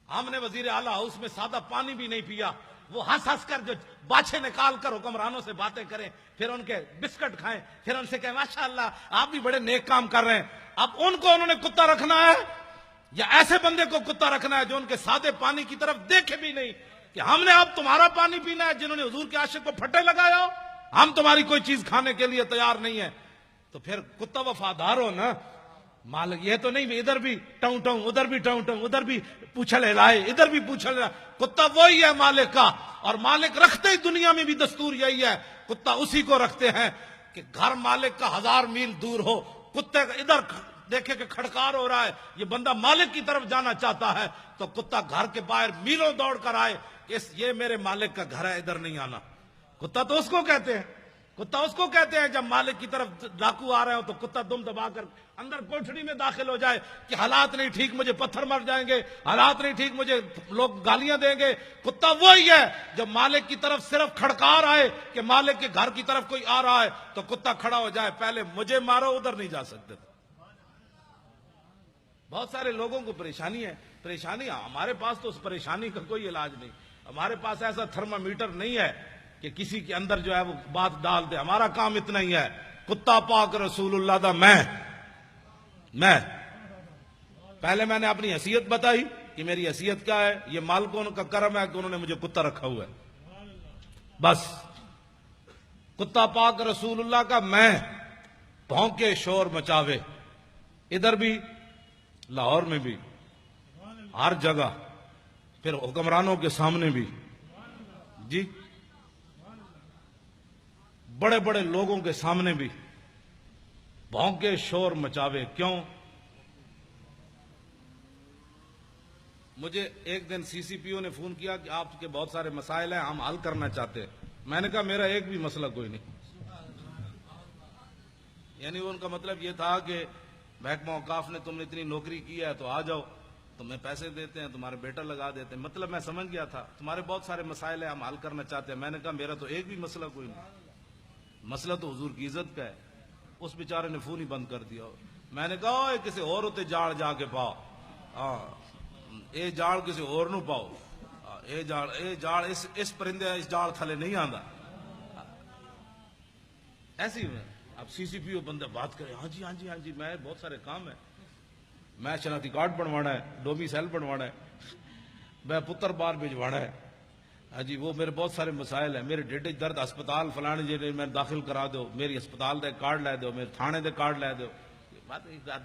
ہم نے وزیر اعلیٰ ہاؤس میں سادہ پانی بھی نہیں پیا، وہ ہنس ہنس کر جو باچھے نکال کر حکمرانوں سے باتیں کریں، پھر ان کے بسکٹ کھائیں، پھر ان سے کہیں ماشاءاللہ آپ بھی بڑے نیک کام کر رہے ہیں۔ اب ان کو انہوں نے کتا رکھنا ہے یا ایسے بندے کو کتا رکھنا ہے جو ان کے سادے پانی کی طرف دیکھے بھی نہیں کہ ہم نے اب تمہارا پانی پینا ہے، جنہوں نے حضور کے عاشق کو پھٹے لگایا ہو، ہم تمہاری کوئی چیز کھانے کے لیے تیار نہیں ہے۔ تو پھر کتا وفادار ہو نا مالک، یہ تو نہیں ادھر بھی ٹاؤں ٹاؤں ادھر بھی ٹاؤں ٹاؤں ادھر بھی پوچھل ہلائے ادھر بھی پوچھل ہلائے۔ کتا وہی ہے مالک کا، اور مالک رکھتے ہی دنیا میں بھی دستور یہی ہے، کتا اسی کو رکھتے ہیں کہ گھر مالک کا 1000 میل دور ہو، کتے کا ادھر دیکھے کہ کھڑکار ہو رہا ہے، یہ بندہ مالک کی طرف جانا چاہتا ہے، تو کتا گھر کے باہر میلوں دوڑ کر آئے کہ یہ میرے مالک کا گھر ہے، ادھر نہیں آنا۔ کتا تو اس کو کہتے ہیں، کتا اس کو کہتے ہیں جب مالک کی طرف ڈاکو آ رہے ہو تو کتا دم دبا کر اندر کوٹھڑی میں داخل ہو جائے کہ حالات نہیں ٹھیک، مجھے پتھر مر جائیں گے، حالات نہیں ٹھیک، مجھے لوگ گالیاں دیں گے۔ کتا وہی ہے جب مالک کی طرف صرف کھڑکار آئے کہ مالک کے گھر کی طرف کوئی آ رہا ہے تو کتا کھڑا ہو جائے، پہلے مجھے مارو، ادھر نہیں جا سکتے۔ بہت سارے لوگوں کو پریشانی ہے، پریشانی ہمارے پاس تو اس پریشانی کا کوئی علاج نہیں، ہمارے پاس ایسا تھرمامیٹر نہیں ہے کہ کسی کے اندر جو ہے وہ بات ڈال دے، ہمارا کام اتنا ہی ہے، کتا پاک رسول اللہ دا میں پہلے میں نے اپنی حیثیت بتائی کہ میری حیثیت کیا ہے، یہ مالکوں کا کرم ہے کہ انہوں نے مجھے کتا رکھا ہوا ہے، بس کتا پاک رسول اللہ کا میں، بھونکے شور مچاوے، ادھر بھی لاہور میں بھی ہر جگہ، پھر حکمرانوں کے سامنے بھی، جی بڑے بڑے لوگوں کے سامنے بھی بھونکے شور مچاوے۔ کیوں؟ مجھے ایک دن سی سی پی او نے فون کیا کہ آپ کے بہت سارے مسائل ہیں، ہم حل کرنا چاہتے ہیں۔ میں نے کہا میرا ایک بھی مسئلہ کوئی نہیں، یعنی ان کا مطلب یہ تھا کہ محکمہ اوقاف نے تم نے اتنی نوکری کی ہے تو آ جاؤ، تمہیں پیسے دیتے ہیں، تمہارے بیٹا لگا دیتے ہیں۔ مطلب میں سمجھ گیا تھا تمہارے بہت سارے مسائل ہیں، ہم حل کرنا چاہتے ہیں۔ میں نے کہا میرا تو ایک بھی مسئلہ کوئی نہیں، مسئلہ تو حضور کی عزت کا ہے۔ اس بیچارے نے فون ہی بند کر دیا۔ میں نے کہا اے کسی اور ہوتے جاڑ جا کے پاؤ، اے جاڑ کسی اور نو پاؤ، اے جاڑ اس پرندے اس جاڑ تھلے نہیں آندا۔ ایسی میں اب سی سی پی او بندہ بات کرے، ہاں جی ہاں جی ہاں جی، میں بہت سارے کام ہیں، میں شناختی کارڈ بنوانا ہے، ڈومیسائل بنوانا ہے، میں پتر بار بھجوانا ہے، ہاں جی وہ میرے بہت سارے مسائل ہیں، میرے ڈیڈے درد ہسپتال فلانے جی میں داخل کرا دو، میری ہسپتال دے کارڈ لے دو، میرے تھانے دے کارڈ لے دو۔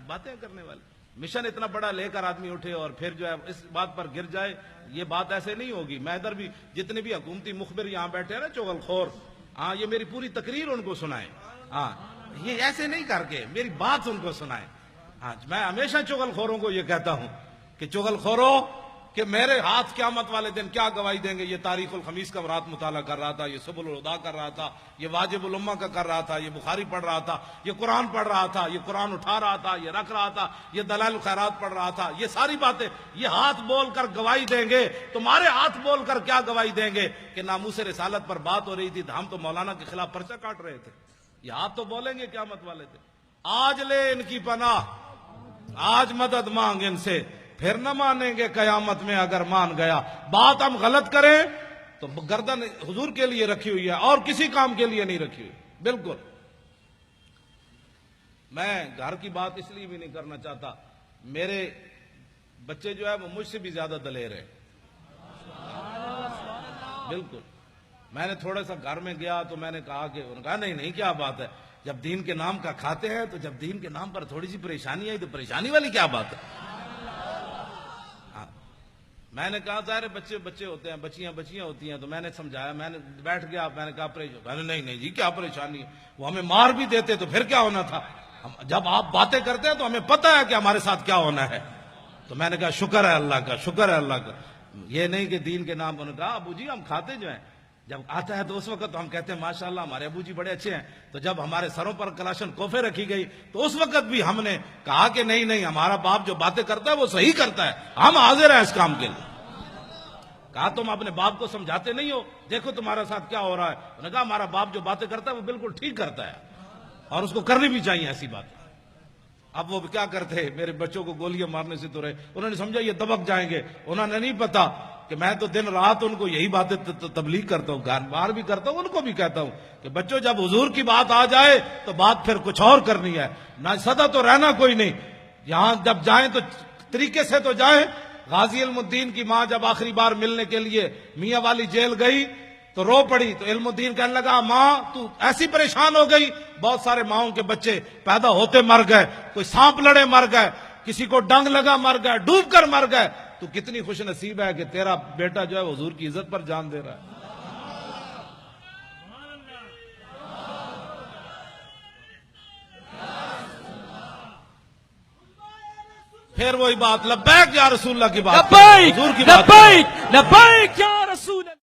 باتیں کرنے والے مشن اتنا بڑا لے کر آدمی اٹھے اور پھر جو ہے اس بات پر گر جائے، یہ بات ایسے نہیں ہوگی۔ میں ادھر بھی جتنے بھی حکومتی مخبر یہاں بیٹھے ہیں نا چغل خور، ہاں یہ میری پوری تقریر ان کو سنائیں، ہاں یہ ایسے نہیں کر کے میری بات ان کو سنائیں۔ ہاں میں ہمیشہ چغل خوروں کو یہ کہتا ہوں کہ چغل خوروں کہ میرے ہاتھ قیامت والے دن کیا گواہی دیں گے۔ یہ تاریخ الخمیس کا رات مطالعہ کر رہا تھا، یہ سبل الہدا کر رہا تھا، یہ واجب الامہ کا کر رہا تھا، یہ بخاری پڑھ رہا تھا، یہ قرآن پڑھ رہا تھا، یہ قرآن اٹھا رہا تھا، یہ رکھ رہا تھا، یہ دلائل الخیرات پڑھ رہا تھا، یہ ساری باتیں یہ ہاتھ بول کر گواہی دیں گے۔ تمہارے ہاتھ بول کر کیا گواہی دیں گے کہ ناموس رسالت پر بات ہو رہی تھی ہم تو مولانا کے خلاف پرچہ کاٹ رہے تھے۔ یہ ہاتھ تو بولیں گے قیامت والے تھے، آج لے ان کی پناہ، آج مدد مانگ ان سے، پھر نہ مانیں گے قیامت میں اگر مان گیا۔ بات ہم غلط کریں تو گردن حضور کے لیے رکھی ہوئی ہے اور کسی کام کے لیے نہیں رکھی ہوئی، بالکل۔ میں گھر کی بات اس لیے بھی نہیں کرنا چاہتا، میرے بچے جو ہے وہ مجھ سے بھی زیادہ دلیر ہیں، بالکل۔ میں نے تھوڑا سا گھر میں گیا تو میں نے کہا کہ انہوں نے کہا نہیں کیا بات ہے، جب دین کے نام کا کھاتے ہیں تو جب دین کے نام پر تھوڑی سی پریشانی آئی تو پریشانی والی کیا بات ہے۔ میں نے کہا ظاہر بچے بچے ہوتے ہیں، بچیاں بچیاں ہوتی ہیں، تو میں نے سمجھایا، میں نے بیٹھ گیا، میں نے کہا نہیں جی کیا پریشانی ہے، وہ ہمیں مار بھی دیتے تو پھر کیا ہونا تھا، جب آپ باتیں کرتے ہیں تو ہمیں پتہ ہے کہ ہمارے ساتھ کیا ہونا ہے۔ تو میں نے کہا شکر ہے اللہ کا، شکر ہے اللہ کا، یہ نہیں کہ دین کے نام پر۔ انہوں نے کہا ابو جی ہم کھاتے جو ہیں جب آتا ہے تو اس وقت ہم کہتے ہیں ماشاءاللہ ہمارے ابو جی بڑے اچھے ہیں، تو جب ہمارے سروں پر کلاشن کوفے رکھی گئی تو اس وقت بھی ہم نے کہا کہ نہیں ہمارا باپ جو باتیں کرتا ہے وہ صحیح کرتا ہے، ہم حاضر ہیں اس کام کے لیے۔ کہا تم اپنے باپ کو سمجھاتے نہیں ہو، دیکھو تمہارے ساتھ کیا ہو رہا ہے۔ انہوں نے کہا ہمارا باپ جو باتیں کرتا ہے وہ بالکل ٹھیک کرتا ہے اور اس کو کرنی بھی چاہیے ایسی بات۔ اب وہ کیا کرتے، میرے بچوں کو گولیاں مارنے سے تو رہے، انہوں نے سمجھا یہ دبک جائیں گے، انہوں نے نہیں پتا کہ میں تو دن رات ان کو یہی باتیں تبلیغ کرتا ہوں، گھر بار بھی کرتا ہوں، ان کو بھی کہتا ہوں کہ بچوں جب حضور کی بات آ جائے تو بات پھر کچھ اور کرنی ہے، نہ سدا تو رہنا کوئی نہیں، یہاں جب جائیں تو طریقے سے تو جائیں۔ غازی علم الدین کی ماں جب آخری بار ملنے کے لیے میاں والی جیل گئی تو رو پڑی، تو علم الدین کہنے لگا ماں تو ایسی پریشان ہو گئی، بہت سارے ماؤں کے بچے پیدا ہوتے مر گئے، کوئی سانپ لڑے مر گئے، کسی کو ڈنگ لگا مر گئے، ڈوب کر مر گئے، تو کتنی خوش نصیب ہے کہ تیرا بیٹا جو ہے حضور کی عزت پر جان دے رہا ہے۔ پھر وہی بات، لبیک یا رسول اللہ کی بات، لبیک حضور کی بات، لبیک لبیک یا